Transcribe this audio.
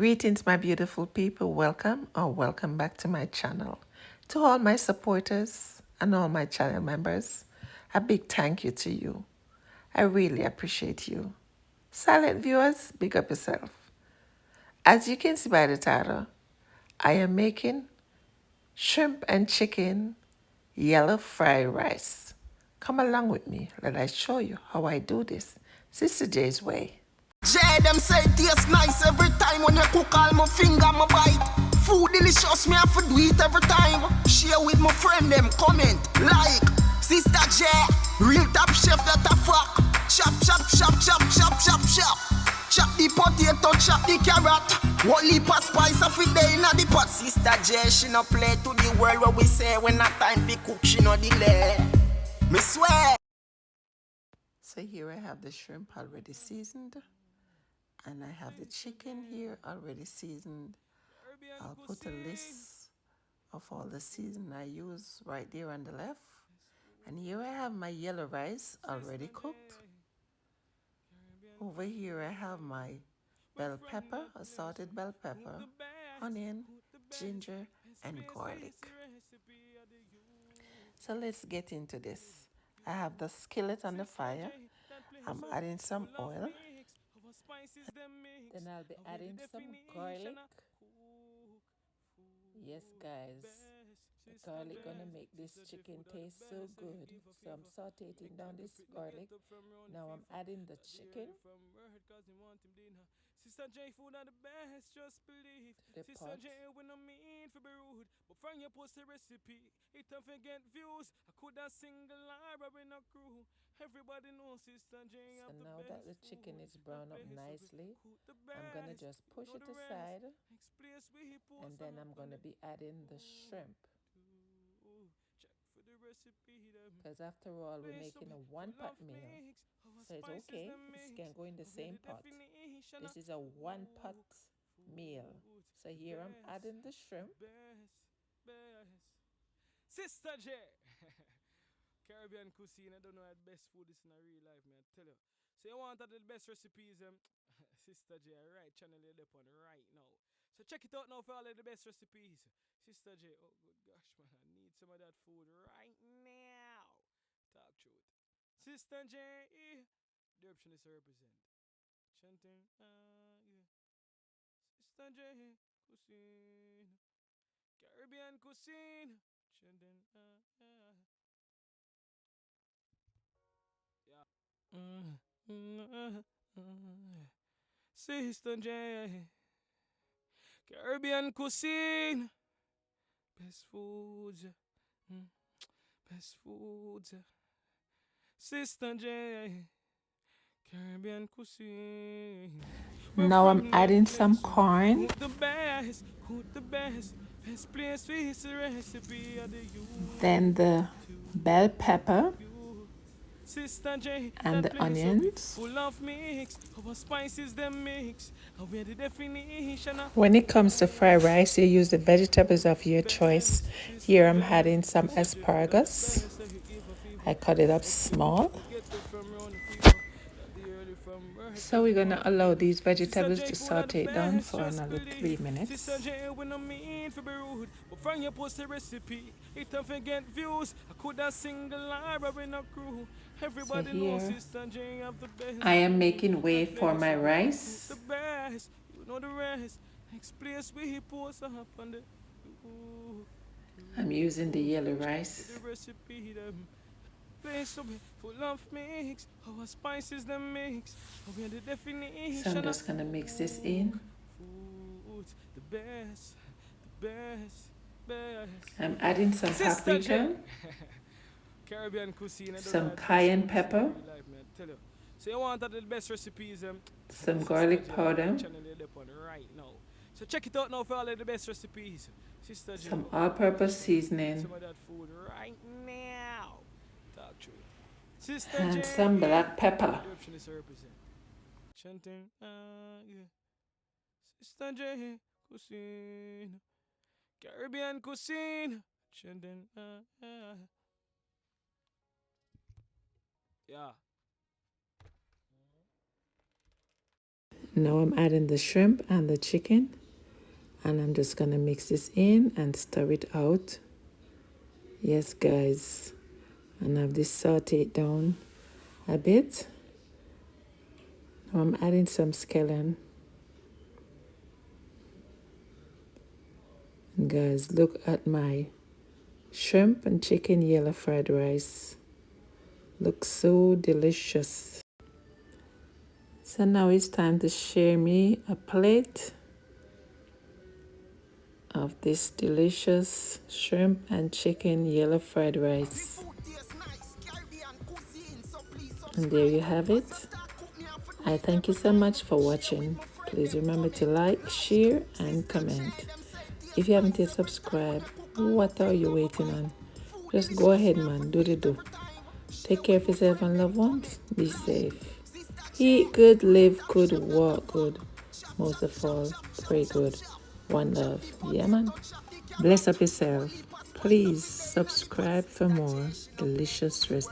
Greetings, my beautiful people. Welcome or welcome back to my channel. To all my supporters and all my channel members, a big thank you to you. I really appreciate you. Silent viewers, big up yourself. As you can see by the title, I am making shrimp and chicken yellow fried rice. Come along with me. Let I show you how I do this. Sister J's way. Jay, them say it tastes nice every time when you cook all my finger, my bite. Food delicious, me have to do it every time. Share with my friend, them comment, like. Sister J, real top chef that a fuck. Chop, chop, chop, chop, chop, chop, chop. Chop the potato, chop the carrot. One leap of spice of it day in the pot. Sister J, she no play to the world where we say when a time we cook, she no delay. Me swear. So here I have the shrimp already seasoned. And I have the chicken here already seasoned. I'll put a list of all the season I use right there on the left. And here I have my yellow rice already cooked. Over here I have my bell pepper, assorted bell pepper, onion, ginger, and garlic. So let's get into this. I have the skillet on the fire. I'm adding some oil. Then I'll be adding some garlic. Yes, guys, the garlic gonna make this chicken taste so good. So I'm sauteing down this garlic. Now I'm adding the chicken Sister J food are the best, just believe. to the Sister pot. J we no mean for be rude, but from your post a recipe, it don't forget views. I could a single Lara in a crew. Everybody knows Sister J So have the now that the best chicken food, is brown up nicely, the I'm gonna best. just You push know it the rest. aside, Next place we and post then up I'm on gonna the be adding the shrimp. check for the recipe them. Because after all, we're making a one pot meal. So it's okay, this can go in the same pot. This is a one pot meal. So here I'm adding the shrimp. Best. Sister J. Caribbean cuisine, I don't know how the best food is in a real life, man. I tell you. So you want the best recipes, Sister J, right channel you're on right now. So check it out now for all of the best recipes. Sister J, oh good gosh, man, I need some of that food right now. Talk truth. Sister J, the optionist represent. Chanting, yeah. Sister J, cuisine. Caribbean cuisine. Chanting, yeah. Sister J, Caribbean cuisine, best foods, best foods. Sister J, Caribbean cuisine. Now I'm adding some corn. The best, best place for his recipe of the youth. Then the bell pepper Sister J, and that the place will be onions. full of mix. Our spices them mix. And where the definition of When it comes to fried rice, you use the vegetables of your choice. Here I'm adding some asparagus. I cut it up small. So we're gonna allow these vegetables to saute down for another 3 minutes. Sister J, we no mean for be rude, but from your post a recipe, it don't forget views. I could a single Lara in a crew. So Everybody knows here Sister J have the best. I am making way for my The rice. best, you know the rest. Next place we post up on the I'm using the yellow rice. the recipe them. Place to be full of mix. Our spices them mix. Where the definition. So I'm just gonna mix this in. Food, the best, best. I'm adding some Sister J. paprika, Caribbean cuisine. some cayenne pepper, Life, man. Tell you. So you want the best recipes, some garlic powder, channel you're on right now. So check it out now for all of the best recipes. Sister J. some all-purpose seasoning, Some of that food right now. Talk true. Sister and J. some black pepper. The option is to represent. Chanting, yeah. Sister J. Cuisine. Caribbean cuisine. Chanting, yeah. Now I'm adding the shrimp and the chicken, and I'm just gonna mix this in and stir it out. Yes, guys, and have this sauteed down a bit. Now I'm adding some scallion. And guys, look at my shrimp and chicken yellow fried rice. Looks so delicious. So now it's time to share me a plate of this delicious shrimp and chicken yellow fried rice. And there you have it. I thank you so much for watching. Please remember to like, share, and comment. If you haven't yet subscribed, what are you waiting on? Just go ahead, man. Do the do. Take care of yourself and loved ones. Be safe. Eat good, live good, walk good. Most of all, pray good. One love. Yeah, man. Bless up yourself. Please subscribe for more delicious recipes.